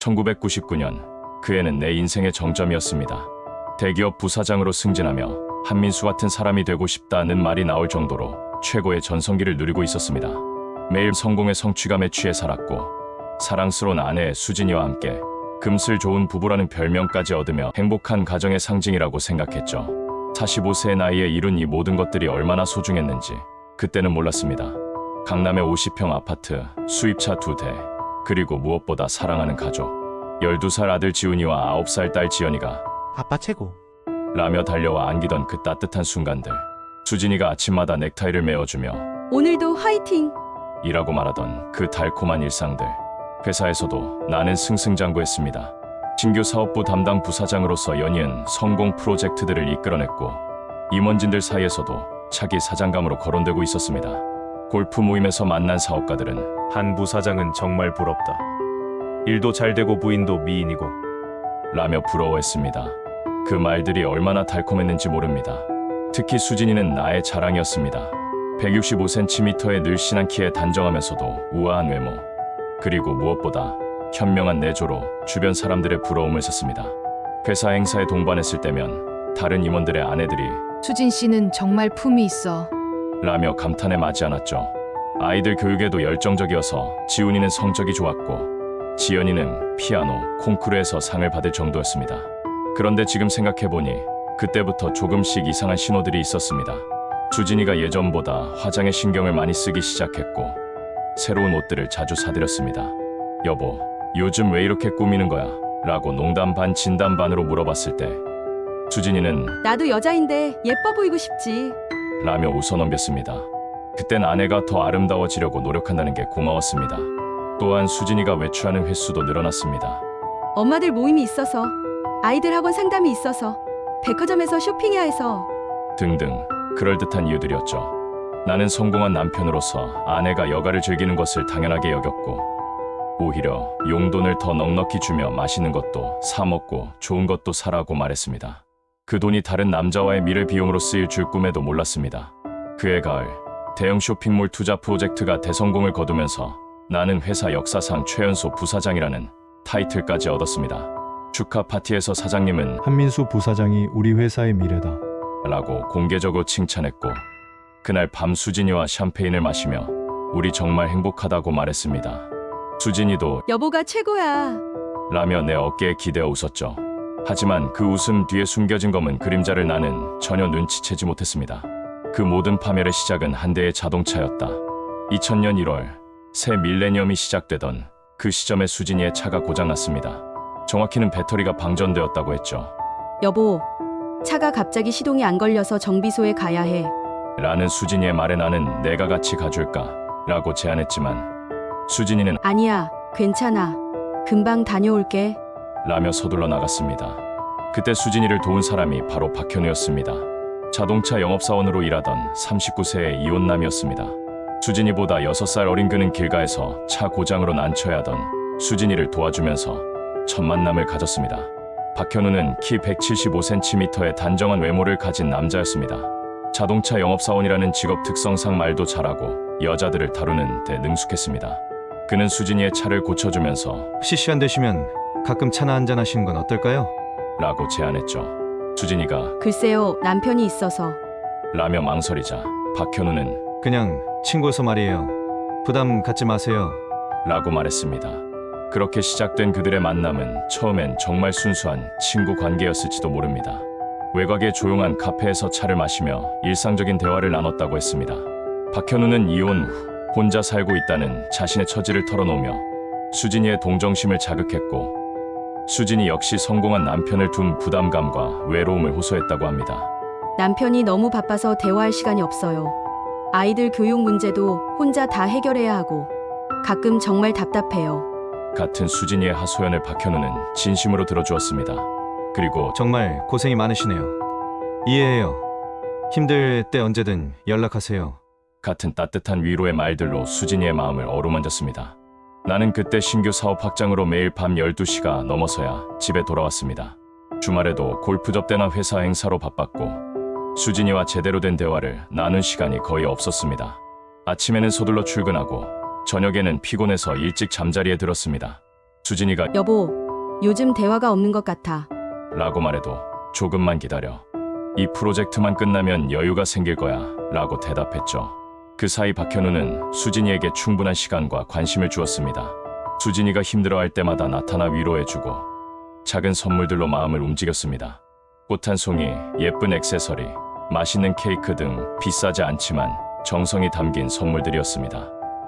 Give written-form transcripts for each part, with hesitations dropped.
1999년 그 해는 내 인생의 정점이었습니다. 대기업 부사장으로 승진하며 한민수 같은 사람이 되고 싶다는 말이 나올 정도로 최고의 전성기를 누리고 있었습니다. 매일 성공의 성취감에 취해 살았고 사랑스러운 아내 수진이와 함께 금슬 좋은 부부라는 별명까지 얻으며 행복한 가정의 상징이라고 생각했죠. 45세의 나이에 이룬 이 모든 것들이 얼마나 소중했는지 그때는 몰랐습니다. 강남의 50평 아파트, 수입차 2대, 그리고 무엇보다 사랑하는 가족. 12살 아들 지훈이와 9살 딸 지연이가 아빠 최고. 라며 달려와 안기던 그 따뜻한 순간들. 수진이가 아침마다 넥타이를 메어주며 오늘도 화이팅! 이라고 말하던 그 달콤한 일상들. 회사에서도 나는 승승장구했습니다. 신규 사업부 담당 부사장으로서 연이은 성공 프로젝트들을 이끌어냈고 임원진들 사이에서도 차기 사장감으로 거론되고 있었습니다. 골프 모임에서 만난 사업가들은 한 부사장은 정말 부럽다. 일도 잘 되고 부인도 미인이고. 라며 부러워했습니다. 그 말들이 얼마나 달콤했는지 모릅니다. 특히 수진이는 나의 자랑이었습니다. 165cm의 늘씬한 키에 단정하면서도 우아한 외모, 그리고 무엇보다 현명한 내조로 주변 사람들의 부러움을 샀습니다. 회사 행사에 동반했을 때면 다른 임원들의 아내들이 수진 씨는 정말 품이 있어. 라며 감탄에 맞지 않았죠. 아이들 교육에도 열정적이어서 지훈이는 성적이 좋았고 지연이는 피아노 콩쿠르에서 상을 받을 정도였습니다. 그런데 지금 생각해보니 그때부터 조금씩 이상한 신호들이 있었습니다. 수진이가 예전보다 화장에 신경을 많이 쓰기 시작했고 새로운 옷들을 자주 사들였습니다. 여보, 요즘 왜 이렇게 꾸미는 거야? 라고 농담 반 진담 반으로 물어봤을 때 수진이는 나도 여자인데 예뻐 보이고 싶지. 라며 웃어넘겼습니다. 그땐 아내가 더 아름다워지려고 노력한다는 게 고마웠습니다. 또한 수진이가 외출하는 횟수도 늘어났습니다. 엄마들 모임이 있어서, 아이들 학원 상담이 있어서, 백화점에서 쇼핑해야 해서. 등등 그럴듯한 이유들이었죠. 나는 성공한 남편으로서 아내가 여가를 즐기는 것을 당연하게 여겼고 오히려 용돈을 더 넉넉히 주며 맛있는 것도 사 먹고 좋은 것도 사라고 말했습니다. 그 돈이 다른 남자와의 미래 비용으로 쓰일 줄 꿈에도 몰랐습니다. 그해 가을 대형 쇼핑몰 투자 프로젝트가 대성공을 거두면서 나는 회사 역사상 최연소 부사장이라는 타이틀까지 얻었습니다. 축하 파티에서 사장님은 한민수 부사장이 우리 회사의 미래다. 라고 공개적으로 칭찬했고 그날 밤 수진이와 샴페인을 마시며 우리 정말 행복하다고 말했습니다. 수진이도 여보가 최고야. 라며 내 어깨에 기대어 웃었죠. 하지만 그 웃음 뒤에 숨겨진 검은 그림자를 나는 전혀 눈치채지 못했습니다. 그 모든 파멸의 시작은 한 대의 자동차였다. 2000년 1월 새 밀레니엄이 시작되던 그 시점에 수진이의 차가 고장났습니다. 정확히는 배터리가 방전되었다고 했죠. 여보, 차가 갑자기 시동이 안 걸려서 정비소에 가야 해. 라는 수진이의 말에 나는 내가 같이 가줄까? 라고 제안했지만 수진이는 아니야, 괜찮아. 금방 다녀올게. 라며 서둘러 나갔습니다. 그때 수진이를 도운 사람이 바로 박현우였습니다. 자동차 영업사원으로 일하던 39세의 이혼남이었습니다. 수진이보다 6살 어린 그는 길가에서 차 고장으로 난처해 하던 수진이를 도와주면서 첫 만남을 가졌습니다. 박현우는 키 175cm의 단정한 외모를 가진 남자였습니다. 자동차 영업사원이라는 직업 특성상 말도 잘하고 여자들을 다루는 데 능숙했습니다. 그는 수진이의 차를 고쳐주면서 혹시 시간 되시면 가끔 차나 한잔 하시는 건 어떨까요? 라고 제안했죠. 수진이가 글쎄요, 남편이 있어서. 라며 망설이자 박현우는 그냥 친구여서 말이에요. 부담 갖지 마세요. 라고 말했습니다. 그렇게 시작된 그들의 만남은 처음엔 정말 순수한 친구 관계였을지도 모릅니다. 외곽의 조용한 카페에서 차를 마시며 일상적인 대화를 나눴다고 했습니다. 박현우는 이혼 후 혼자 살고 있다는 자신의 처지를 털어놓으며 수진이의 동정심을 자극했고 수진이 역시 성공한 남편을 둔 부담감과 외로움을 호소했다고 합니다. 남편이 너무 바빠서 대화할 시간이 없어요. 아이들 교육 문제도 혼자 다 해결해야 하고 가끔 정말 답답해요. 같은 수진이의 하소연을 박현우는 진심으로 들어주었습니다. 그리고 정말 고생이 많으시네요. 이해해요. 힘들 때 언제든 연락하세요. 같은 따뜻한 위로의 말들로 수진이의 마음을 어루만졌습니다. 나는 그때 신규 사업 확장으로 매일 밤 12시가 넘어서야 집에 돌아왔습니다. 주말에도 골프 접대나 회사 행사로 바빴고 수진이와 제대로 된 대화를 나눈 시간이 거의 없었습니다. 아침에는 서둘러 출근하고 저녁에는 피곤해서 일찍 잠자리에 들었습니다. 수진이가 여보, 요즘 대화가 없는 것 같아. 라고 말해도 조금만 기다려. 이 프로젝트만 끝나면 여유가 생길 거야 라고 대답했죠. 그 사이 박현우는 수진이에게 충분한 시간과 관심을 주었습니다. 수진이가 힘들어할 때마다 나타나 위로해주고 작은 선물들로 마음을 움직였습니다. 꽃 한 송이, 예쁜 액세서리, 맛있는 케이크 등 비싸지 않지만 정성이 담긴 선물들이었습니다.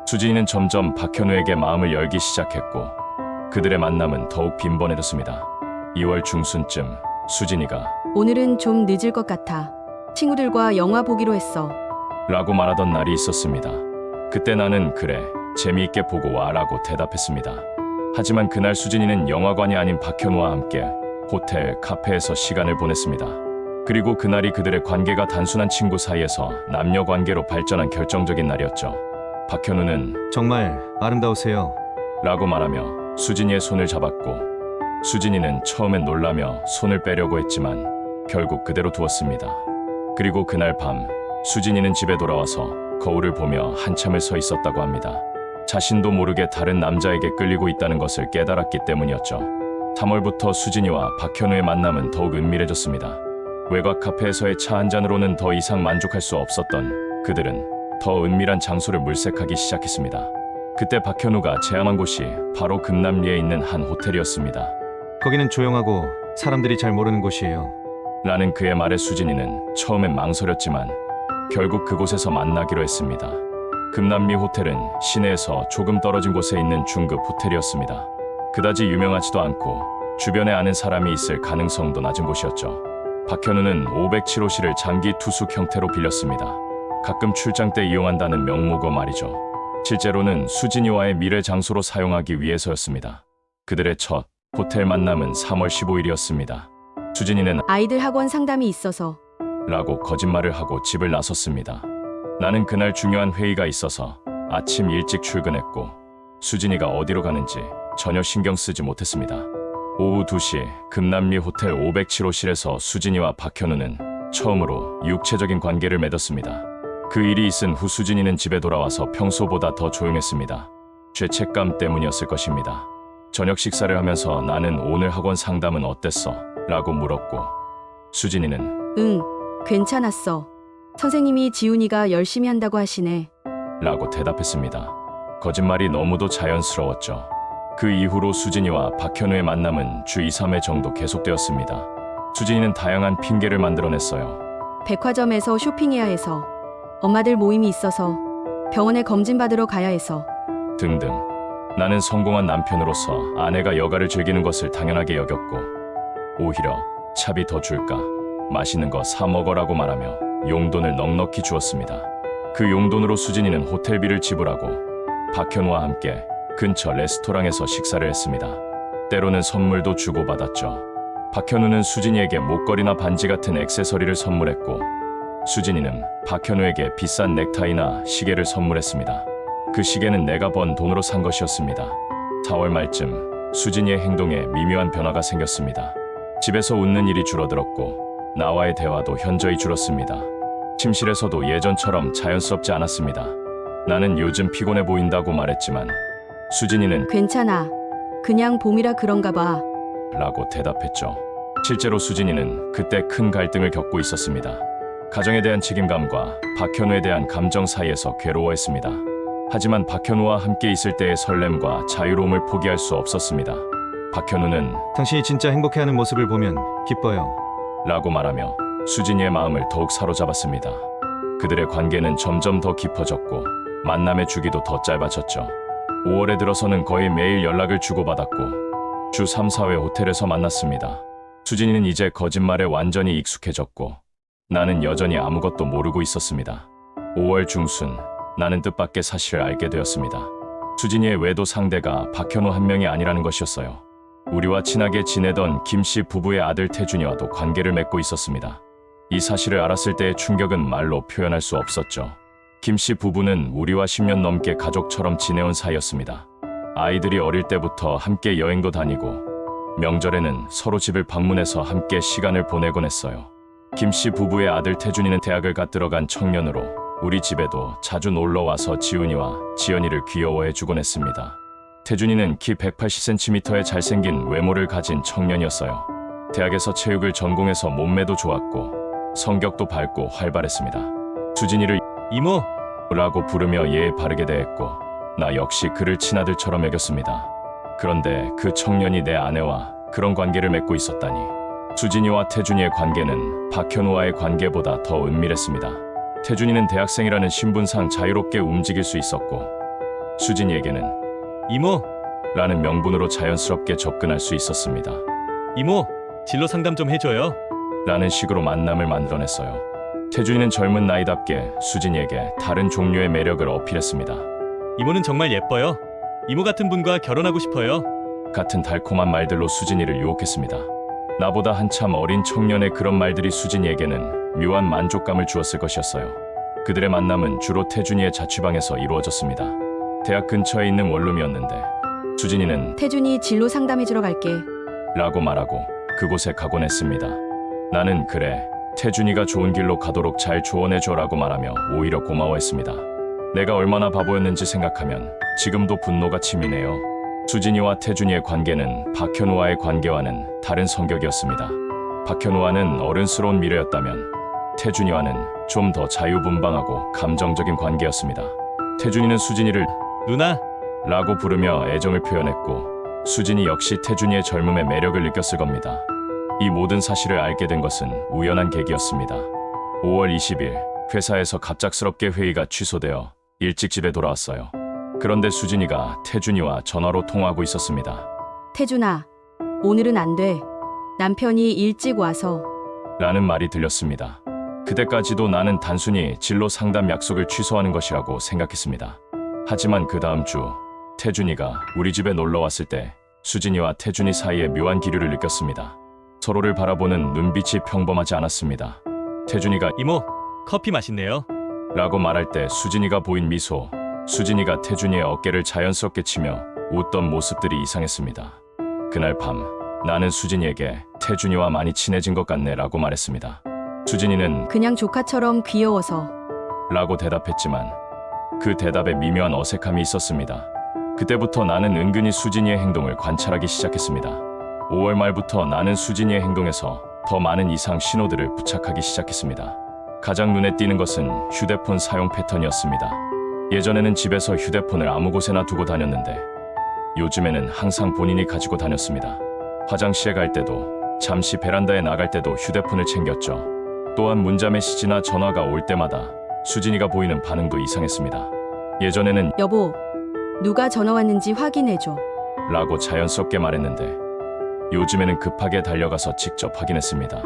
수진이는 점점 박현우에게 마음을 열기 시작했고 그들의 만남은 더욱 빈번해졌습니다. 2월 중순쯤 수진이가 오늘은 좀 늦을 것 같아. 친구들과 영화 보기로 했어. 라고 말하던 날이 있었습니다. 그때 나는 그래, 재미있게 보고 와 라고 대답했습니다. 하지만 그날 수진이는 영화관이 아닌 박현우와 함께 호텔, 카페에서 시간을 보냈습니다. 그리고 그날이 그들의 관계가 단순한 친구 사이에서 남녀 관계로 발전한 결정적인 날이었죠. 박현우는 정말 아름다우세요. 라고 말하며 수진이의 손을 잡았고 수진이는 처음엔 놀라며 손을 빼려고 했지만 결국 그대로 두었습니다. 그리고 그날 밤 수진이는 집에 돌아와서 거울을 보며 한참을 서 있었다고 합니다. 자신도 모르게 다른 남자에게 끌리고 있다는 것을 깨달았기 때문이었죠. 3월부터 수진이와 박현우의 만남은 더욱 은밀해졌습니다. 외곽 카페에서의 차 한 잔으로는 더 이상 만족할 수 없었던 그들은 더 은밀한 장소를 물색하기 시작했습니다. 그때 박현우가 제안한 곳이 바로 금남리에 있는 한 호텔이었습니다. 거기는 조용하고 사람들이 잘 모르는 곳이에요. 라는 그의 말에 수진이는 처음엔 망설였지만 결국 그곳에서 만나기로 했습니다. 금남리 호텔은 시내에서 조금 떨어진 곳에 있는 중급 호텔이었습니다. 그다지 유명하지도 않고 주변에 아는 사람이 있을 가능성도 낮은 곳이었죠. 박현우는 507호실을 장기 투숙 형태로 빌렸습니다. 가끔 출장 때 이용한다는 명목어 말이죠. 실제로는 수진이와의 미래 장소로 사용하기 위해서였습니다. 그들의 첫 호텔 만남은 3월 15일이었습니다. 수진이는 아이들 학원 상담이 있어서. 라고 거짓말을 하고 집을 나섰습니다. 나는 그날 중요한 회의가 있어서 아침 일찍 출근했고 수진이가 어디로 가는지 전혀 신경 쓰지 못했습니다. 오후 2시 금남리 호텔 507호실에서 수진이와 박현우는 처음으로 육체적인 관계를 맺었습니다. 그 일이 있은 후 수진이는 집에 돌아와서 평소보다 더 조용했습니다. 죄책감 때문이었을 것입니다. 저녁 식사를 하면서 나는 오늘 학원 상담은 어땠어? 라고 물었고 수진이는 응, 괜찮았어. 선생님이 지훈이가 열심히 한다고 하시네. 라고 대답했습니다. 거짓말이 너무도 자연스러웠죠. 그 이후로 수진이와 박현우의 만남은 주 2, 3회 정도 계속되었습니다. 수진이는 다양한 핑계를 만들어냈어요. 백화점에서 쇼핑해야 해서. 엄마들 모임이 있어서. 병원에 검진 받으러 가야 해서. 등등. 나는 성공한 남편으로서 아내가 여가를 즐기는 것을 당연하게 여겼고 오히려 차비 더 줄까? 맛있는 거 사 먹어라고 말하며 용돈을 넉넉히 주었습니다. 그 용돈으로 수진이는 호텔비를 지불하고 박현우와 함께 근처 레스토랑에서 식사를 했습니다. 때로는 선물도 주고받았죠. 박현우는 수진이에게 목걸이나 반지 같은 액세서리를 선물했고 수진이는 박현우에게 비싼 넥타이나 시계를 선물했습니다. 그 시계는 내가 번 돈으로 산 것이었습니다. 4월 말쯤 수진이의 행동에 미묘한 변화가 생겼습니다. 집에서 웃는 일이 줄어들었고 나와의 대화도 현저히 줄었습니다. 침실에서도 예전처럼 자연스럽지 않았습니다. 나는 요즘 피곤해 보인다고 말했지만 수진이는 괜찮아. 그냥 봄이라 그런가 봐. 라고 대답했죠. 실제로 수진이는 그때 큰 갈등을 겪고 있었습니다. 가정에 대한 책임감과 박현우에 대한 감정 사이에서 괴로워했습니다. 하지만 박현우와 함께 있을 때의 설렘과 자유로움을 포기할 수 없었습니다. 박현우는 당신이 진짜 행복해하는 모습을 보면 기뻐요. 라고 말하며 수진이의 마음을 더욱 사로잡았습니다. 그들의 관계는 점점 더 깊어졌고 만남의 주기도 더 짧아졌죠. 5월에 들어서는 거의 매일 연락을 주고받았고 주 3, 4회 호텔에서 만났습니다. 수진이는 이제 거짓말에 완전히 익숙해졌고 나는 여전히 아무것도 모르고 있었습니다. 5월 중순 나는 뜻밖의 사실을 알게 되었습니다. 수진이의 외도 상대가 박현우 한 명이 아니라는 것이었어요. 우리와 친하게 지내던 김씨 부부의 아들 태준이와도 관계를 맺고 있었습니다. 이 사실을 알았을 때의 충격은 말로 표현할 수 없었죠. 김씨 부부는 우리와 10년 넘게 가족처럼 지내온 사이였습니다. 아이들이 어릴 때부터 함께 여행도 다니고 명절에는 서로 집을 방문해서 함께 시간을 보내곤 했어요. 김씨 부부의 아들 태준이는 대학을 갓 들어간 청년으로 우리 집에도 자주 놀러와서 지훈이와 지연이를 귀여워해 주곤 했습니다. 태준이는 키 180cm의 잘생긴 외모를 가진 청년이었어요. 대학에서 체육을 전공해서 몸매도 좋았고 성격도 밝고 활발했습니다. 수진이를 이모, 라고 부르며 예의 바르게 대했고 나 역시 그를 친아들처럼 여겼습니다. 그런데 그 청년이 내 아내와 그런 관계를 맺고 있었다니. 수진이와 태준이의 관계는 박현우와의 관계보다 더 은밀했습니다. 태준이는 대학생이라는 신분상 자유롭게 움직일 수 있었고 수진이에게는 이모, 라는 명분으로 자연스럽게 접근할 수 있었습니다. 이모, 진로 상담 좀 해줘요. 라는 식으로 만남을 만들어냈어요. 태준이는 젊은 나이답게 수진이에게 다른 종류의 매력을 어필했습니다. 이모는 정말 예뻐요. 이모 같은 분과 결혼하고 싶어요. 같은 달콤한 말들로 수진이를 유혹했습니다. 나보다 한참 어린 청년의 그런 말들이 수진이에게는 묘한 만족감을 주었을 것이었어요. 그들의 만남은 주로 태준이의 자취방에서 이루어졌습니다. 대학 근처에 있는 원룸이었는데 수진이는 태준이 진로 상담해주러 갈게. 라고 말하고 그곳에 가곤 했습니다. 나는 그래, 태준이가 좋은 길로 가도록 잘 조언해줘라고 말하며 오히려 고마워했습니다. 내가 얼마나 바보였는지 생각하면 지금도 분노가 치미네요. 수진이와 태준이의 관계는 박현우와의 관계와는 다른 성격이었습니다. 박현우와는 어른스러운 미래였다면 태준이와는 좀 더 자유분방하고 감정적인 관계였습니다. 태준이는 수진이를 누나, 라고 부르며 애정을 표현했고 수진이 역시 태준이의 젊음의 매력을 느꼈을 겁니다. 이 모든 사실을 알게 된 것은 우연한 계기였습니다. 5월 20일 회사에서 갑작스럽게 회의가 취소되어 일찍 집에 돌아왔어요. 그런데 수진이가 태준이와 전화로 통화하고 있었습니다. 태준아, 오늘은 안 돼. 남편이 일찍 와서. 라는 말이 들렸습니다. 그때까지도 나는 단순히 진로 상담 약속을 취소하는 것이라고 생각했습니다. 하지만 그 다음 주 태준이가 우리 집에 놀러 왔을 때 수진이와 태준이 사이에 묘한 기류를 느꼈습니다. 서로를 바라보는 눈빛이 평범하지 않았습니다. 태준이가 이모, 커피 맛있네요. 라고 말할 때 수진이가 보인 미소, 수진이가 태준이의 어깨를 자연스럽게 치며 웃던 모습들이 이상했습니다. 그날 밤 나는 수진이에게 태준이와 많이 친해진 것 같네 라고 말했습니다. 수진이는 그냥 조카처럼 귀여워서. 라고 대답했지만 그 대답에 미묘한 어색함이 있었습니다. 그때부터 나는 은근히 수진이의 행동을 관찰하기 시작했습니다. 5월 말부터 나는 수진이의 행동에서 더 많은 이상 신호들을 부착하기 시작했습니다. 가장 눈에 띄는 것은 휴대폰 사용 패턴이었습니다. 예전에는 집에서 휴대폰을 아무 곳에나 두고 다녔는데 요즘에는 항상 본인이 가지고 다녔습니다. 화장실에 갈 때도 잠시 베란다에 나갈 때도 휴대폰을 챙겼죠. 또한 문자 메시지나 전화가 올 때마다 수진이가 보이는 반응도 이상했습니다. 예전에는 여보, 누가 전화 왔는지 확인해줘. 라고 자연스럽게 말했는데 요즘에는 급하게 달려가서 직접 확인했습니다.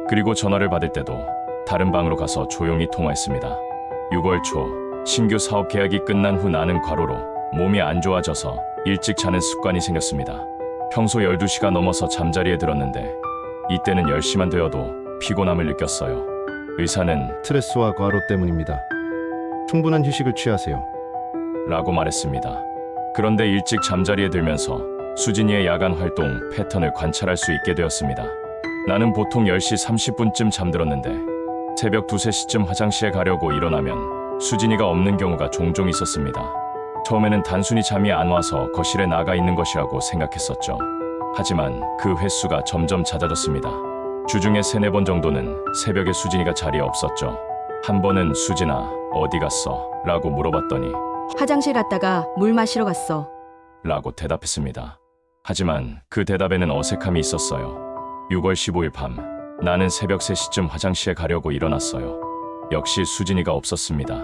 그리고 전화를 받을 때도 다른 방으로 가서 조용히 통화했습니다. 6월 초 신규 사업 계약이 끝난 후 나는 과로로 몸이 안 좋아져서 일찍 자는 습관이 생겼습니다. 평소 12시가 넘어서 잠자리에 들었는데 이때는 10시만 되어도 피곤함을 느꼈어요. 의사는 스트레스와 과로 때문입니다. 충분한 휴식을 취하세요. 라고 말했습니다. 그런데 일찍 잠자리에 들면서 수진이의 야간 활동 패턴을 관찰할 수 있게 되었습니다. 나는 보통 10시 30분쯤 잠들었는데 새벽 2, 3시쯤 화장실에 가려고 일어나면 수진이가 없는 경우가 종종 있었습니다. 처음에는 단순히 잠이 안 와서 거실에 나가 있는 것이라고 생각했었죠. 하지만 그 횟수가 점점 잦아졌습니다. 주중에 3-4번 정도는 새벽에 수진이가 자리에 없었죠. 한 번은 수진아 어디 갔어? 라고 물어봤더니 화장실 갔다가 물 마시러 갔어. 라고 대답했습니다. 하지만 그 대답에는 어색함이 있었어요. 6월 15일 밤 나는 새벽 3시쯤 화장실에 가려고 일어났어요. 역시 수진이가 없었습니다.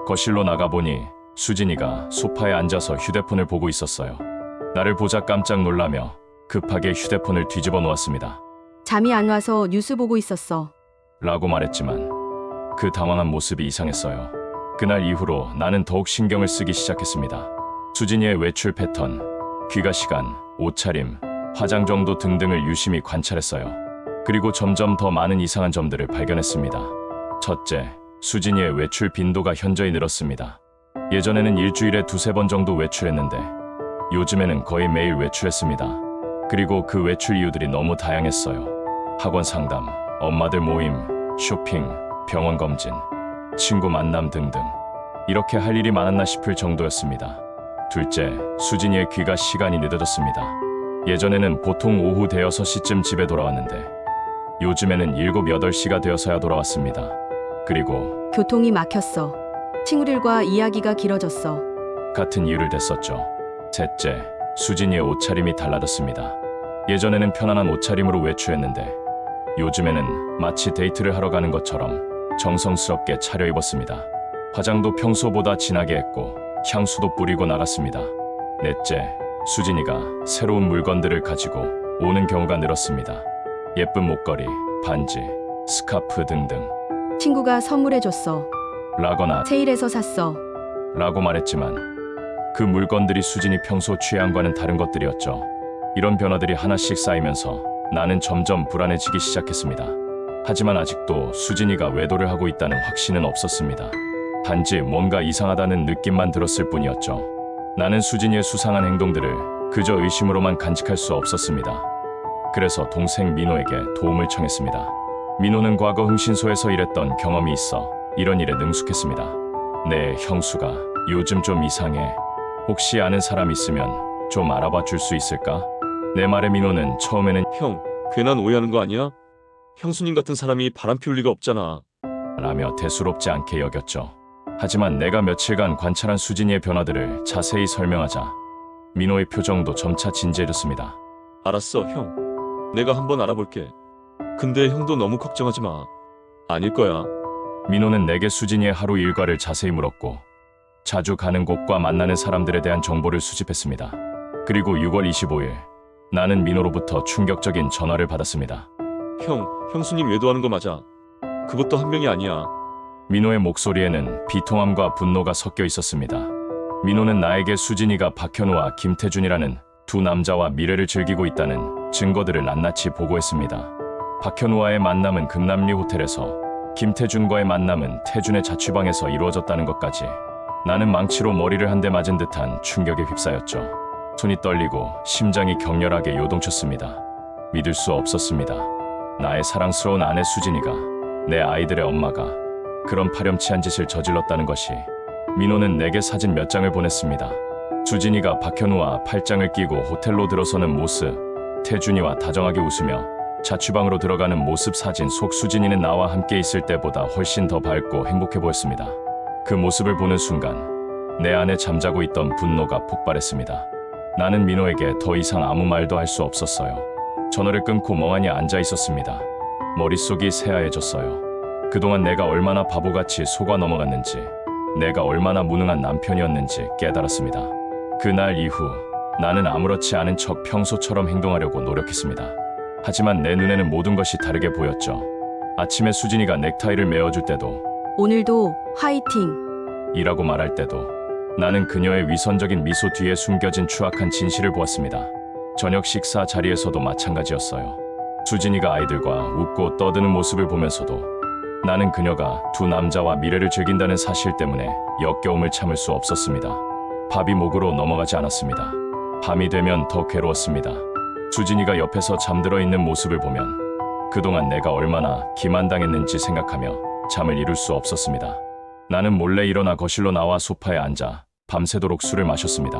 거실로 나가보니 수진이가 소파에 앉아서 휴대폰을 보고 있었어요. 나를 보자 깜짝 놀라며 급하게 휴대폰을 뒤집어 놓았습니다. 잠이 안 와서 뉴스 보고 있었어. 라고 말했지만 그 당황한 모습이 이상했어요. 그날 이후로 나는 더욱 신경을 쓰기 시작했습니다. 수진이의 외출 패턴, 귀가 시간, 옷차림, 화장 정도 등등을 유심히 관찰했어요. 그리고 점점 더 많은 이상한 점들을 발견했습니다. 첫째, 수진이의 외출 빈도가 현저히 늘었습니다. 예전에는 일주일에 2-3번 정도 외출했는데 요즘에는 거의 매일 외출했습니다. 그리고 그 외출 이유들이 너무 다양했어요. 학원 상담, 엄마들 모임, 쇼핑, 병원 검진, 친구 만남 등등. 이렇게 할 일이 많았나 싶을 정도였습니다. 둘째, 수진이의 귀가 시간이 늦어졌습니다. 예전에는 보통 오후 대여섯 시쯤 집에 돌아왔는데 요즘에는 7, 8시가 되어서야 돌아왔습니다. 그리고 교통이 막혔어. 친구들과 이야기가 길어졌어. 같은 이유를 댔었죠. 셋째, 수진이의 옷차림이 달라졌습니다. 예전에는 편안한 옷차림으로 외출했는데 요즘에는 마치 데이트를 하러 가는 것처럼 정성스럽게 차려입었습니다. 화장도 평소보다 진하게 했고 향수도 뿌리고 나갔습니다. 넷째, 수진이가 새로운 물건들을 가지고 오는 경우가 늘었습니다. 예쁜 목걸이, 반지, 스카프 등등 친구가 선물해줬어. 라거나 세일해서 샀어. 라고 말했지만 그 물건들이 수진이 평소 취향과는 다른 것들이었죠. 이런 변화들이 하나씩 쌓이면서 나는 점점 불안해지기 시작했습니다. 하지만 아직도 수진이가 외도를 하고 있다는 확신은 없었습니다. 단지 뭔가 이상하다는 느낌만 들었을 뿐이었죠. 나는 수진이의 수상한 행동들을 그저 의심으로만 간직할 수 없었습니다. 그래서 동생 민호에게 도움을 청했습니다. 민호는 과거 흥신소에서 일했던 경험이 있어 이런 일에 능숙했습니다. 네, 형수가 요즘 좀 이상해. 혹시 아는 사람 있으면 좀 알아봐 줄 수 있을까? 내 말에 민호는 처음에는 형, 괜한 오해하는 거 아니야? 형수님 같은 사람이 바람 피울 리가 없잖아. 라며 대수롭지 않게 여겼죠. 하지만 내가 며칠간 관찰한 수진이의 변화들을 자세히 설명하자 민호의 표정도 점차 진지해졌습니다. 알았어, 형. 내가 한번 알아볼게. 근데 형도 너무 걱정하지 마. 아닐 거야. 민호는 내게 수진이의 하루 일과를 자세히 물었고 자주 가는 곳과 만나는 사람들에 대한 정보를 수집했습니다. 그리고 6월 25일 나는 민호로부터 충격적인 전화를 받았습니다. 형, 형수님 외도하는 거 맞아. 그것도 한 명이 아니야. 민호의 목소리에는 비통함과 분노가 섞여 있었습니다. 민호는 나에게 수진이가 박현우와 김태준이라는 두 남자와 미래를 즐기고 있다는 증거들을 낱낱이 보고했습니다. 박현우와의 만남은 금남리 호텔에서, 김태준과의 만남은 태준의 자취방에서 이루어졌다는 것까지 나는 망치로 머리를 한 대 맞은 듯한 충격에 휩싸였죠. 손이 떨리고 심장이 격렬하게 요동쳤습니다. 믿을 수 없었습니다. 나의 사랑스러운 아내 수진이가, 내 아이들의 엄마가 그런 파렴치한 짓을 저질렀다는 것이. 민호는 내게 사진 몇 장을 보냈습니다. 수진이가 박현우와 팔짱을 끼고 호텔로 들어서는 모습, 태준이와 다정하게 웃으며 자취방으로 들어가는 모습. 사진 속 수진이는 나와 함께 있을 때보다 훨씬 더 밝고 행복해 보였습니다. 그 모습을 보는 순간 내 안에 잠자고 있던 분노가 폭발했습니다. 나는 민호에게 더 이상 아무 말도 할 수 없었어요. 전화를 끊고 멍하니 앉아 있었습니다. 머릿속이 새하얘졌어요. 그동안 내가 얼마나 바보같이 속아 넘어갔는지, 내가 얼마나 무능한 남편이었는지 깨달았습니다. 그날 이후 나는 아무렇지 않은 척 평소처럼 행동하려고 노력했습니다. 하지만 내 눈에는 모든 것이 다르게 보였죠. 아침에 수진이가 넥타이를 메어줄 때도, 오늘도 화이팅. 이라고 말할 때도 나는 그녀의 위선적인 미소 뒤에 숨겨진 추악한 진실을 보았습니다. 저녁 식사 자리에서도 마찬가지였어요. 수진이가 아이들과 웃고 떠드는 모습을 보면서도 나는 그녀가 두 남자와 미래를 즐긴다는 사실 때문에 역겨움을 참을 수 없었습니다. 밥이 목으로 넘어가지 않았습니다. 밤이 되면 더 괴로웠습니다. 수진이가 옆에서 잠들어 있는 모습을 보면 그동안 내가 얼마나 기만당했는지 생각하며 잠을 이룰 수 없었습니다. 나는 몰래 일어나 거실로 나와 소파에 앉아 밤새도록 술을 마셨습니다.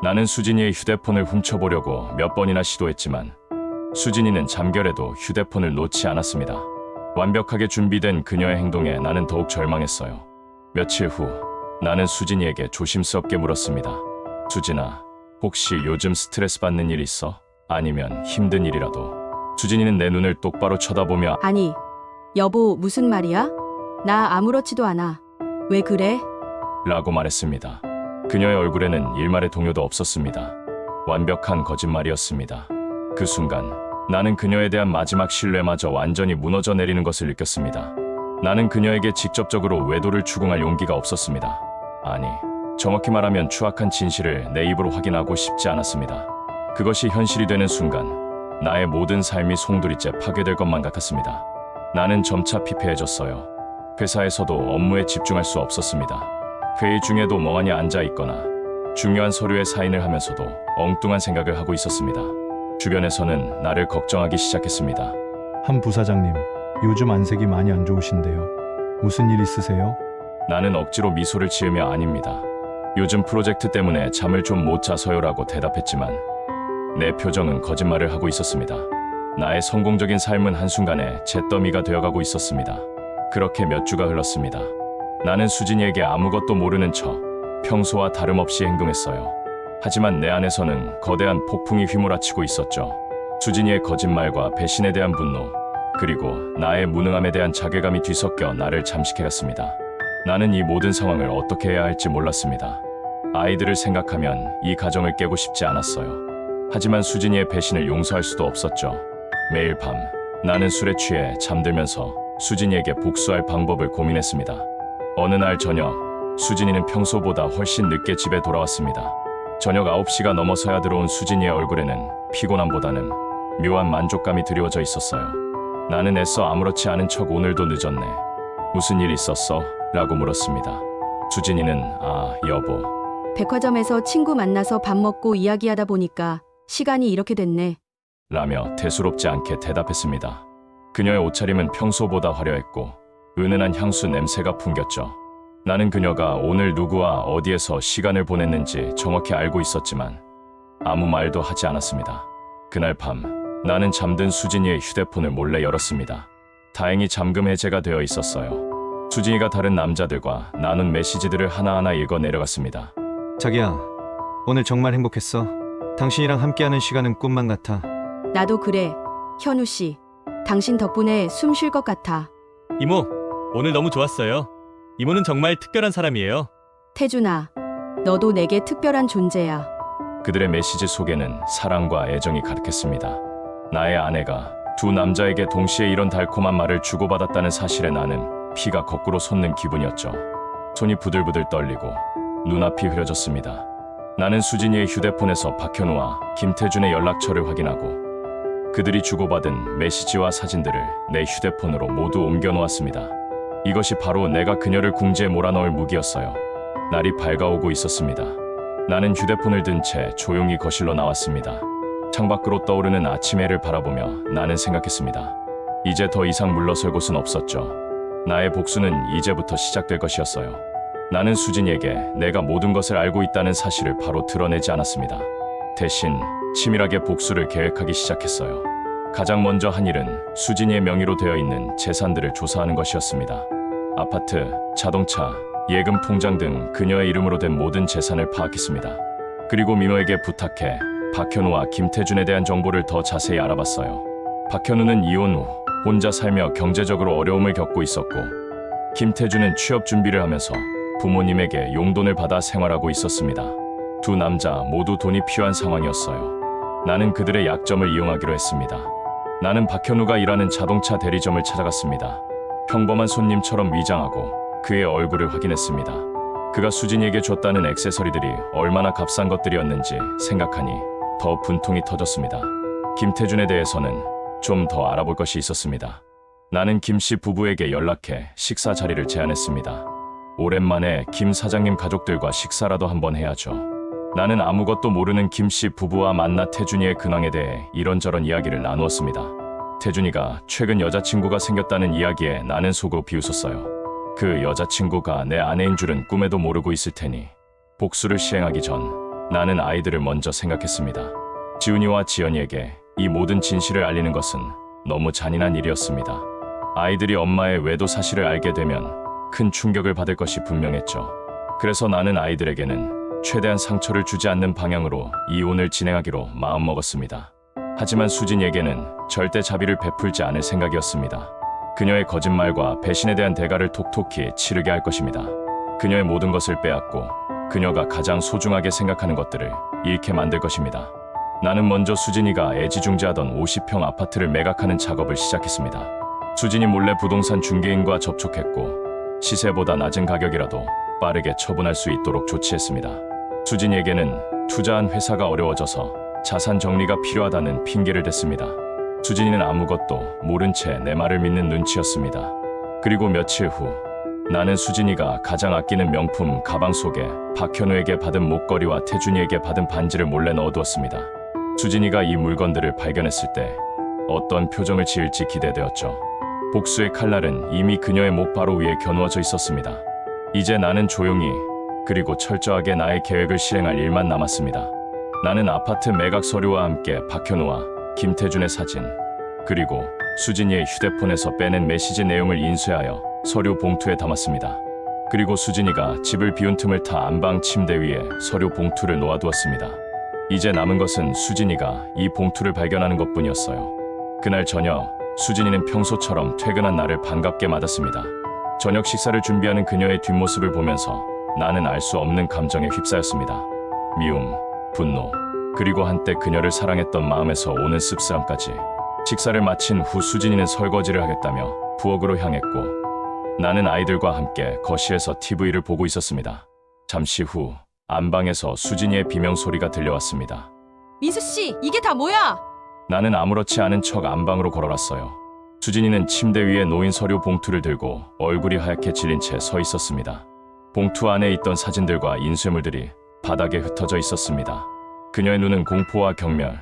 나는 수진이의 휴대폰을 훔쳐보려고 몇 번이나 시도했지만 수진이는 잠결에도 휴대폰을 놓지 않았습니다. 완벽하게 준비된 그녀의 행동에 나는 더욱 절망했어요. 며칠 후 나는 수진이에게 조심스럽게 물었습니다. 수진아, 혹시 요즘 스트레스 받는 일 있어? 아니면 힘든 일이라도. 수진이는 내 눈을 똑바로 쳐다보며 아니, 여보, 무슨 말이야? 나 아무렇지도 않아. 왜 그래? 라고 말했습니다. 그녀의 얼굴에는 일말의 동요도 없었습니다. 완벽한 거짓말이었습니다. 그 순간 나는 그녀에 대한 마지막 신뢰마저 완전히 무너져 내리는 것을 느꼈습니다. 나는 그녀에게 직접적으로 외도를 추궁할 용기가 없었습니다. 아니, 정확히 말하면 추악한 진실을 내 입으로 확인하고 싶지 않았습니다. 그것이 현실이 되는 순간 나의 모든 삶이 송두리째 파괴될 것만 같았습니다. 나는 점차 피폐해졌어요. 회사에서도 업무에 집중할 수 없었습니다. 회의 중에도 멍하니 앉아 있거나 중요한 서류에 사인을 하면서도 엉뚱한 생각을 하고 있었습니다. 주변에서는 나를 걱정하기 시작했습니다. 한 부사장님, 요즘 안색이 많이 안 좋으신데요. 무슨 일 있으세요? 나는 억지로 미소를 지으며 아닙니다. 요즘 프로젝트 때문에 잠을 좀 못 자서요라고 대답했지만 내 표정은 거짓말을 하고 있었습니다. 나의 성공적인 삶은 한순간에 잿더미가 되어가고 있었습니다. 그렇게 몇 주가 흘렀습니다. 나는 수진이에게 아무것도 모르는 척 평소와 다름없이 행동했어요. 하지만 내 안에서는 거대한 폭풍이 휘몰아치고 있었죠. 수진이의 거짓말과 배신에 대한 분노, 그리고 나의 무능함에 대한 자괴감이 뒤섞여 나를 잠식해갔습니다. 나는 이 모든 상황을 어떻게 해야 할지 몰랐습니다. 아이들을 생각하면 이 가정을 깨고 싶지 않았어요. 하지만 수진이의 배신을 용서할 수도 없었죠. 매일 밤 나는 술에 취해 잠들면서 수진이에게 복수할 방법을 고민했습니다. 어느 날 저녁, 수진이는 평소보다 훨씬 늦게 집에 돌아왔습니다. 저녁 9시가 넘어서야 들어온 수진이의 얼굴에는 피곤함보다는 묘한 만족감이 드리워져 있었어요. 나는 애써 아무렇지 않은 척 오늘도 늦었네. 무슨 일 있었어? 라고 물었습니다. 수진이는 여보. 백화점에서 친구 만나서 밥 먹고 이야기하다 보니까 시간이 이렇게 됐네. 라며 대수롭지 않게 대답했습니다. 그녀의 옷차림은 평소보다 화려했고 은은한 향수 냄새가 풍겼죠. 나는 그녀가 오늘 누구와 어디에서 시간을 보냈는지 정확히 알고 있었지만 아무 말도 하지 않았습니다. 그날 밤 나는 잠든 수진이의 휴대폰을 몰래 열었습니다. 다행히 잠금 해제가 되어 있었어요. 수진이가 다른 남자들과 나눈 메시지들을 하나하나 읽어 내려갔습니다. 자기야, 오늘 정말 행복했어. 당신이랑 함께하는 시간은 꿈만 같아. 나도 그래. 현우 씨, 당신 덕분에 숨 쉴 것 같아. 이모, 오늘 너무 좋았어요. 이모는 정말 특별한 사람이에요. 태준아, 너도 내게 특별한 존재야. 그들의 메시지 속에는 사랑과 애정이 가득했습니다. 나의 아내가 두 남자에게 동시에 이런 달콤한 말을 주고받았다는 사실에 나는 피가 거꾸로 솟는 기분이었죠. 손이 부들부들 떨리고 눈앞이 흐려졌습니다. 나는 수진이의 휴대폰에서 박현우와 김태준의 연락처를 확인하고 그들이 주고받은 메시지와 사진들을 내 휴대폰으로 모두 옮겨놓았습니다. 이것이 바로 내가 그녀를 궁지에 몰아넣을 무기였어요. 날이 밝아오고 있었습니다. 나는 휴대폰을 든 채 조용히 거실로 나왔습니다. 창밖으로 떠오르는 아침 해를 바라보며 나는 생각했습니다. 이제 더 이상 물러설 곳은 없었죠. 나의 복수는 이제부터 시작될 것이었어요. 나는 수진이에게 내가 모든 것을 알고 있다는 사실을 바로 드러내지 않았습니다. 대신 치밀하게 복수를 계획하기 시작했어요. 가장 먼저 한 일은 수진이의 명의로 되어 있는 재산들을 조사하는 것이었습니다. 아파트, 자동차, 예금 통장 등 그녀의 이름으로 된 모든 재산을 파악했습니다. 그리고 민호에게 부탁해 박현우와 김태준에 대한 정보를 더 자세히 알아봤어요. 박현우는 이혼 후 혼자 살며 경제적으로 어려움을 겪고 있었고 김태준은 취업 준비를 하면서 부모님에게 용돈을 받아 생활하고 있었습니다. 두 남자 모두 돈이 필요한 상황이었어요. 나는 그들의 약점을 이용하기로 했습니다. 나는 박현우가 일하는 자동차 대리점을 찾아갔습니다. 평범한 손님처럼 위장하고 그의 얼굴을 확인했습니다. 그가 수진이에게 줬다는 액세서리들이 얼마나 값싼 것들이었는지 생각하니 더 분통이 터졌습니다. 김태준에 대해서는 좀 더 알아볼 것이 있었습니다. 나는 김 씨 부부에게 연락해 식사 자리를 제안했습니다. 오랜만에 김 사장님 가족들과 식사라도 한번 해야죠. 나는 아무것도 모르는 김 씨 부부와 만나 태준이의 근황에 대해 이런저런 이야기를 나누었습니다. 태준이가 최근 여자친구가 생겼다는 이야기에 나는 속으로 비웃었어요. 그 여자친구가 내 아내인 줄은 꿈에도 모르고 있을 테니 복수를 시행하기 전 나는 아이들을 먼저 생각했습니다. 지훈이와 지연이에게 이 모든 진실을 알리는 것은 너무 잔인한 일이었습니다. 아이들이 엄마의 외도 사실을 알게 되면 큰 충격을 받을 것이 분명했죠. 그래서 나는 아이들에게는 최대한 상처를 주지 않는 방향으로 이혼을 진행하기로 마음먹었습니다. 하지만 수진이에게는 절대 자비를 베풀지 않을 생각이었습니다. 그녀의 거짓말과 배신에 대한 대가를 톡톡히 치르게 할 것입니다. 그녀의 모든 것을 빼앗고 그녀가 가장 소중하게 생각하는 것들을 잃게 만들 것입니다. 나는 먼저 수진이가 애지중지하던 50평 아파트를 매각하는 작업을 시작했습니다. 수진이 몰래 부동산 중개인과 접촉했고 시세보다 낮은 가격이라도 빠르게 처분할 수 있도록 조치했습니다. 수진이에게는 투자한 회사가 어려워져서 자산 정리가 필요하다는 핑계를 댔습니다. 수진이는 아무것도 모른 채 내 말을 믿는 눈치였습니다. 그리고 며칠 후 나는 수진이가 가장 아끼는 명품 가방 속에 박현우에게 받은 목걸이와 태준이에게 받은 반지를 몰래 넣어두었습니다. 수진이가 이 물건들을 발견했을 때 어떤 표정을 지을지 기대되었죠. 복수의 칼날은 이미 그녀의 목 바로 위에 겨누어져 있었습니다. 이제 나는 조용히 그리고 철저하게 나의 계획을 실행할 일만 남았습니다. 나는 아파트 매각 서류와 함께 박현우와 김태준의 사진, 그리고 수진이의 휴대폰에서 빼낸 메시지 내용을 인쇄하여 서류 봉투에 담았습니다. 그리고 수진이가 집을 비운 틈을 타 안방 침대 위에 서류 봉투를 놓아두었습니다. 이제 남은 것은 수진이가 이 봉투를 발견하는 것뿐이었어요. 그날 저녁, 수진이는 평소처럼 퇴근한 나를 반갑게 맞았습니다. 저녁 식사를 준비하는 그녀의 뒷모습을 보면서 나는 알 수 없는 감정에 휩싸였습니다. 미움, 분노, 그리고 한때 그녀를 사랑했던 마음에서 오는 씁쓸함까지. 식사를 마친 후 수진이는 설거지를 하겠다며 부엌으로 향했고 나는 아이들과 함께 거실에서 TV를 보고 있었습니다. 잠시 후 안방에서 수진이의 비명 소리가 들려왔습니다. 민수 씨, 이게 다 뭐야? 나는 아무렇지 않은 척 안방으로 걸어갔어요. 수진이는 침대 위에 놓인 서류 봉투를 들고 얼굴이 하얗게 질린 채 서 있었습니다. 봉투 안에 있던 사진들과 인쇄물들이 바닥에 흩어져 있었습니다. 그녀의 눈은 공포와 경멸,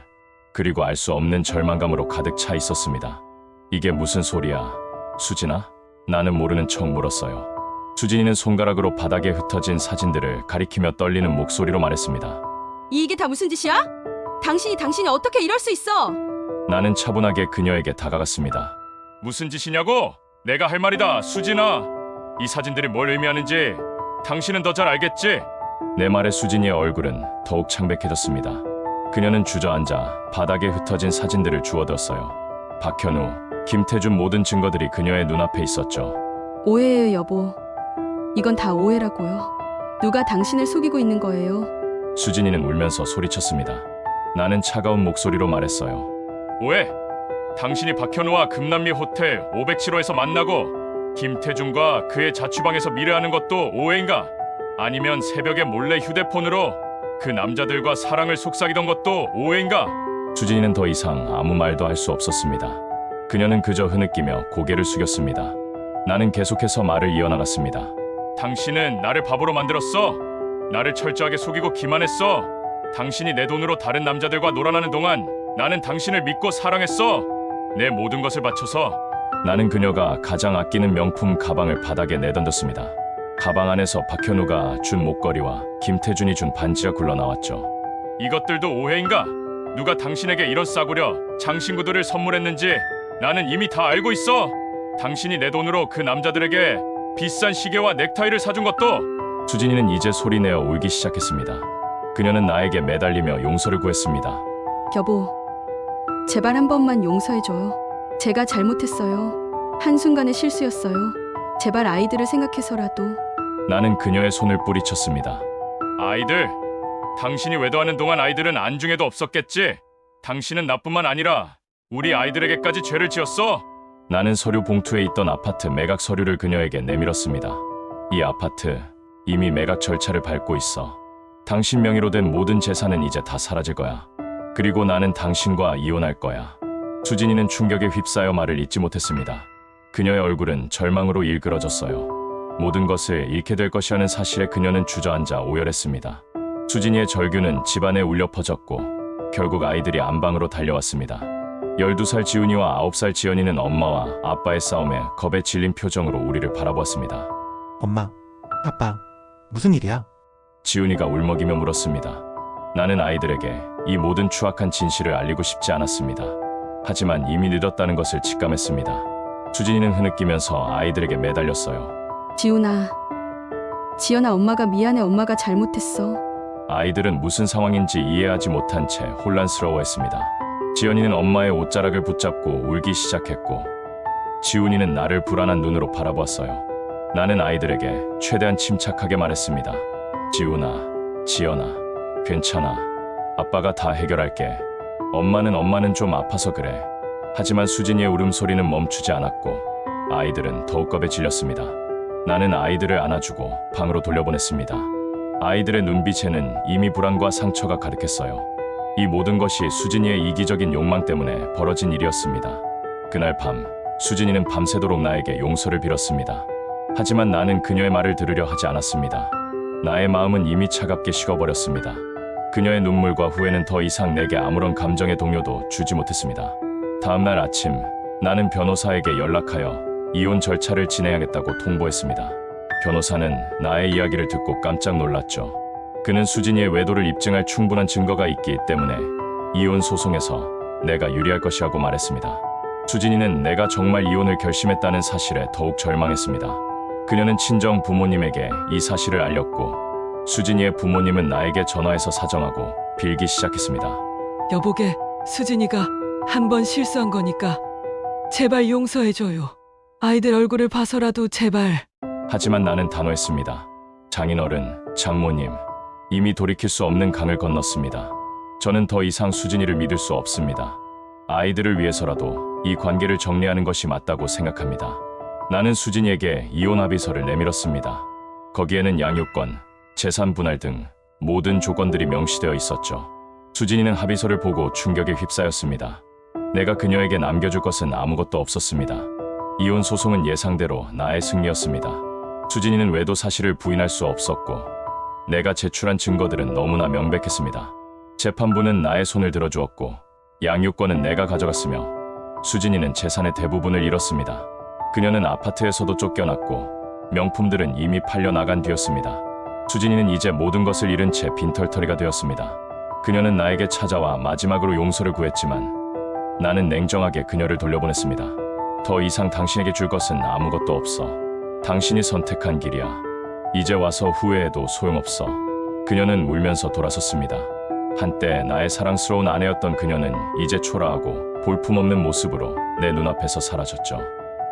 그리고 알 수 없는 절망감으로 가득 차 있었습니다. 이게 무슨 소리야, 수진아? 나는 모르는 척 물었어요. 수진이는 손가락으로 바닥에 흩어진 사진들을 가리키며 떨리는 목소리로 말했습니다. 이게 다 무슨 짓이야? 당신이 어떻게 이럴 수 있어? 나는 차분하게 그녀에게 다가갔습니다. 무슨 짓이냐고? 내가 할 말이다, 수진아. 이 사진들이 뭘 의미하는지 당신은 더 잘 알겠지? 내 말에 수진이의 얼굴은 더욱 창백해졌습니다. 그녀는 주저앉아 바닥에 흩어진 사진들을 주워들었어요. 박현우, 김태준 모든 증거들이 그녀의 눈앞에 있었죠. 오해예요, 여보. 이건 다 오해라고요. 누가 당신을 속이고 있는 거예요? 수진이는 울면서 소리쳤습니다. 나는 차가운 목소리로 말했어요. 오해? 당신이 박현우와 금남리 호텔 507호에서 만나고 김태준과 그의 자취방에서 미래하는 것도 오해인가? 아니면 새벽에 몰래 휴대폰으로 그 남자들과 사랑을 속삭이던 것도 오해인가? 수진이는 더 이상 아무 말도 할 수 없었습니다. 그녀는 그저 흐느끼며 고개를 숙였습니다. 나는 계속해서 말을 이어나갔습니다. 당신은 나를 바보로 만들었어. 나를 철저하게 속이고 기만했어. 당신이 내 돈으로 다른 남자들과 놀아나는 동안 나는 당신을 믿고 사랑했어. 내 모든 것을 바쳐서. 나는 그녀가 가장 아끼는 명품 가방을 바닥에 내던졌습니다. 가방 안에서 박현우가 준 목걸이와 김태준이 준 반지가 굴러나왔죠. 이것들도 오해인가? 누가 당신에게 이런 싸구려 장신구들을 선물했는지 나는 이미 다 알고 있어. 당신이 내 돈으로 그 남자들에게 비싼 시계와 넥타이를 사준 것도. 수진이는 이제 소리내어 울기 시작했습니다. 그녀는 나에게 매달리며 용서를 구했습니다. 여보, 제발 한 번만 용서해줘요. 제가 잘못했어요. 한순간의 실수였어요. 제발 아이들을 생각해서라도. 나는 그녀의 손을 뿌리쳤습니다. 아이들? 당신이 외도하는 동안 아이들은 안중에도 없었겠지? 당신은 나뿐만 아니라 우리 아이들에게까지 죄를 지었어? 나는 서류 봉투에 있던 아파트 매각 서류를 그녀에게 내밀었습니다. 이 아파트 이미 매각 절차를 밟고 있어. 당신 명의로 된 모든 재산은 이제 다 사라질 거야. 그리고 나는 당신과 이혼할 거야. 수진이는 충격에 휩싸여 말을 잇지 못했습니다. 그녀의 얼굴은 절망으로 일그러졌어요. 모든 것을 잃게 될 것이라는 사실에 그녀는 주저앉아 오열했습니다. 수진이의 절규는 집안에 울려 퍼졌고 결국 아이들이 안방으로 달려왔습니다. 12살 지훈이와 9살 지연이는 엄마와 아빠의 싸움에 겁에 질린 표정으로 우리를 바라보았습니다. 엄마, 아빠, 무슨 일이야? 지훈이가 울먹이며 물었습니다. 나는 아이들에게 이 모든 추악한 진실을 알리고 싶지 않았습니다. 하지만 이미 늦었다는 것을 직감했습니다. 수진이는 흐느끼면서 아이들에게 매달렸어요. 지연아, 엄마가 미안해. 엄마가 잘못했어. 아이들은 무슨 상황인지 이해하지 못한 채 혼란스러워했습니다. 지연이는 엄마의 옷자락을 붙잡고 울기 시작했고 지훈이는 나를 불안한 눈으로 바라보았어요. 나는 아이들에게 최대한 침착하게 말했습니다. 지훈아, 지연아, 괜찮아. 아빠가 다 해결할게. 엄마는 좀 아파서 그래. 하지만 수진이의 울음소리는 멈추지 않았고 아이들은 더욱 겁에 질렸습니다. 나는 아이들을 안아주고 방으로 돌려보냈습니다. 아이들의 눈빛에는 이미 불안과 상처가 가득했어요. 이 모든 것이 수진이의 이기적인 욕망 때문에 벌어진 일이었습니다. 그날 밤, 수진이는 밤새도록 나에게 용서를 빌었습니다. 하지만 나는 그녀의 말을 들으려 하지 않았습니다. 나의 마음은 이미 차갑게 식어버렸습니다. 그녀의 눈물과 후회는 더 이상 내게 아무런 감정의 동요도 주지 못했습니다. 다음 날 아침, 나는 변호사에게 연락하여 이혼 절차를 진행하겠다고 통보했습니다. 변호사는 나의 이야기를 듣고 깜짝 놀랐죠. 그는 수진이의 외도를 입증할 충분한 증거가 있기 때문에 이혼 소송에서 내가 유리할 것이라고 말했습니다. 수진이는 내가 정말 이혼을 결심했다는 사실에 더욱 절망했습니다. 그녀는 친정 부모님에게 이 사실을 알렸고 수진이의 부모님은 나에게 전화해서 사정하고 빌기 시작했습니다. 여보게, 수진이가 한 번 실수한 거니까 제발 용서해줘요. 아이들 얼굴을 봐서라도 제발. 하지만 나는 단호했습니다. 장인어른, 장모님, 이미 돌이킬 수 없는 강을 건넜습니다. 저는 더 이상 수진이를 믿을 수 없습니다. 아이들을 위해서라도 이 관계를 정리하는 것이 맞다고 생각합니다. 나는 수진이에게 이혼 합의서를 내밀었습니다. 거기에는 양육권, 재산 분할 등 모든 조건들이 명시되어 있었죠. 수진이는 합의서를 보고 충격에 휩싸였습니다. 내가 그녀에게 남겨줄 것은 아무것도 없었습니다. 이혼 소송은 예상대로 나의 승리였습니다. 수진이는 외도 사실을 부인할 수 없었고 내가 제출한 증거들은 너무나 명백했습니다. 재판부는 나의 손을 들어주었고 양육권은 내가 가져갔으며 수진이는 재산의 대부분을 잃었습니다. 그녀는 아파트에서도 쫓겨났고 명품들은 이미 팔려나간 뒤였습니다. 수진이는 이제 모든 것을 잃은 채 빈털터리가 되었습니다. 그녀는 나에게 찾아와 마지막으로 용서를 구했지만 나는 냉정하게 그녀를 돌려보냈습니다. 더 이상 당신에게 줄 것은 아무것도 없어. 당신이 선택한 길이야. 이제 와서 후회해도 소용없어. 그녀는 울면서 돌아섰습니다. 한때 나의 사랑스러운 아내였던 그녀는 이제 초라하고 볼품없는 모습으로 내 눈앞에서 사라졌죠.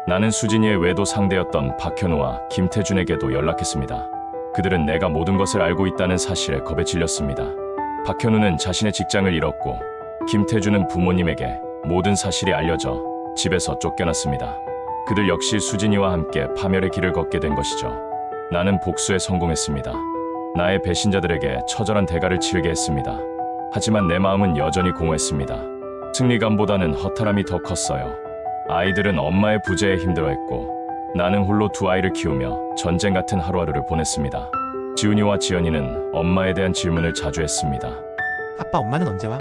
나는 수진이의 외도 상대였던 박현우와 김태준에게도 연락했습니다. 그들은 내가 모든 것을 알고 있다는 사실에 겁에 질렸습니다. 박현우는 자신의 직장을 잃었고 김태준은 부모님에게 모든 사실이 알려져 집에서 쫓겨났습니다. 그들 역시 수진이와 함께 파멸의 길을 걷게 된 것이죠. 나는 복수에 성공했습니다. 나의 배신자들에게 처절한 대가를 치르게 했습니다. 하지만 내 마음은 여전히 공허했습니다. 승리감보다는 허탈함이 더 컸어요. 아이들은 엄마의 부재에 힘들어했고 나는 홀로 두 아이를 키우며 전쟁 같은 하루하루를 보냈습니다. 지훈이와 지연이는 엄마에 대한 질문을 자주 했습니다. 아빠, 엄마는 언제 와?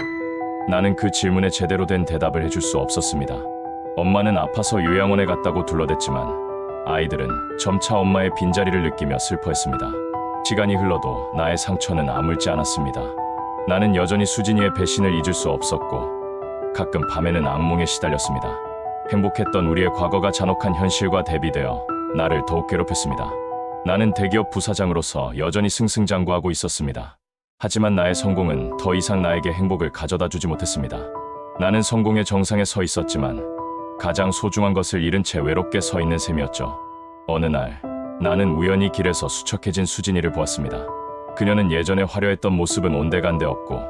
나는 그 질문에 제대로 된 대답을 해줄 수 없었습니다. 엄마는 아파서 요양원에 갔다고 둘러댔지만 아이들은 점차 엄마의 빈자리를 느끼며 슬퍼했습니다. 시간이 흘러도 나의 상처는 아물지 않았습니다. 나는 여전히 수진이의 배신을 잊을 수 없었고 가끔 밤에는 악몽에 시달렸습니다. 행복했던 우리의 과거가 잔혹한 현실과 대비되어 나를 더욱 괴롭혔습니다. 나는 대기업 부사장으로서 여전히 승승장구하고 있었습니다. 하지만 나의 성공은 더 이상 나에게 행복을 가져다 주지 못했습니다. 나는 성공의 정상에 서 있었지만 가장 소중한 것을 잃은 채 외롭게 서 있는 셈이었죠. 어느 날 나는 우연히 길에서 수척해진 수진이를 보았습니다. 그녀는 예전에 화려했던 모습은 온데간데 없고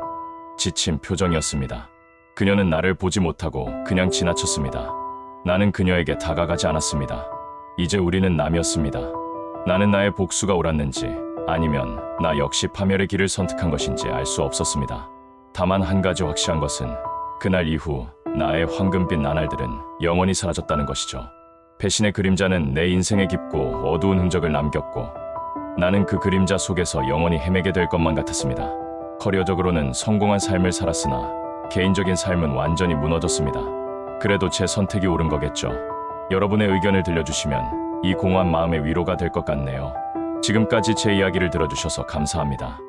지친 표정이었습니다. 그녀는 나를 보지 못하고 그냥 지나쳤습니다. 나는 그녀에게 다가가지 않았습니다. 이제 우리는 남이었습니다. 나는 나의 복수가 옳았는지 아니면 나 역시 파멸의 길을 선택한 것인지 알 수 없었습니다. 다만 한 가지 확실한 것은 그날 이후 나의 황금빛 나날들은 영원히 사라졌다는 것이죠. 배신의 그림자는 내 인생에 깊고 어두운 흔적을 남겼고 나는 그 그림자 속에서 영원히 헤매게 될 것만 같았습니다. 커리어적으로는 성공한 삶을 살았으나 개인적인 삶은 완전히 무너졌습니다. 그래도 제 선택이 옳은 거겠죠. 여러분의 의견을 들려주시면 이 공허한 마음의 위로가 될 것 같네요. 지금까지 제 이야기를 들어주셔서 감사합니다.